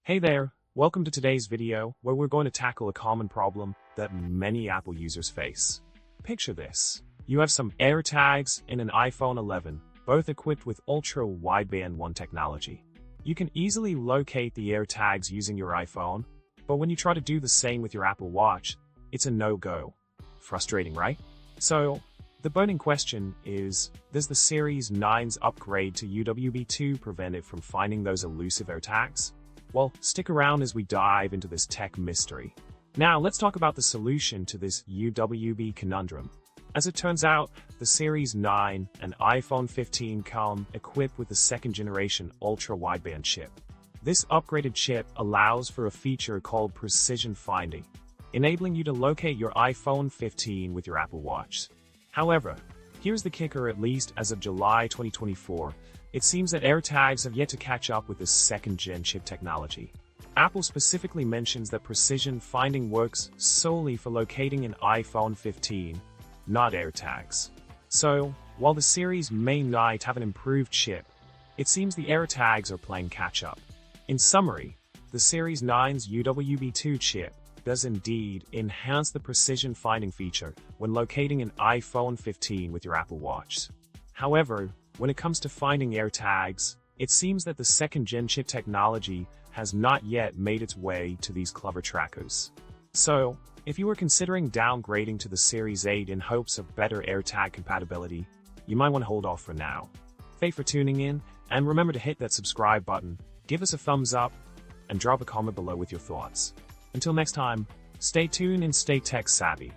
Hey there, welcome to today's video where we're going to tackle a common problem that many Apple users face. Picture this. You have some AirTags in an iPhone 11, both equipped with ultra-wideband 1 technology. You can easily locate the AirTags using your iPhone, but when you try to do the same with your Apple Watch, it's a no-go. Frustrating, right? So, the burning question is, does the Series 9's upgrade to UWB 2 prevent it from finding those elusive AirTags? Well, stick around as we dive into this tech mystery. Now, let's talk about the solution to this UWB conundrum. As it turns out, the Series 9 and iPhone 15 come equipped with the second-generation ultra-wideband chip. This upgraded chip allows for a feature called precision finding, enabling you to locate your iPhone 15 with your Apple Watch. However, here's the kicker. At least as of July 2024, it seems that AirTags have yet to catch up with this second-gen chip technology. Apple specifically mentions that precision finding works solely for locating an iPhone 15, not AirTags. So, while the series may not have an improved chip, it seems the AirTags are playing catch-up. In summary, the Series 9's UWB 2 chip does indeed enhance the precision finding feature when locating an iPhone 15 with your Apple Watch. However, when it comes to finding AirTags, it seems that the second-gen chip technology has not yet made its way to these clever trackers. So, if you were considering downgrading to the Series 8 in hopes of better AirTag compatibility, you might want to hold off for now. Thanks for tuning in, and remember to hit that subscribe button, give us a thumbs up, and drop a comment below with your thoughts. Until next time, stay tuned and stay tech savvy.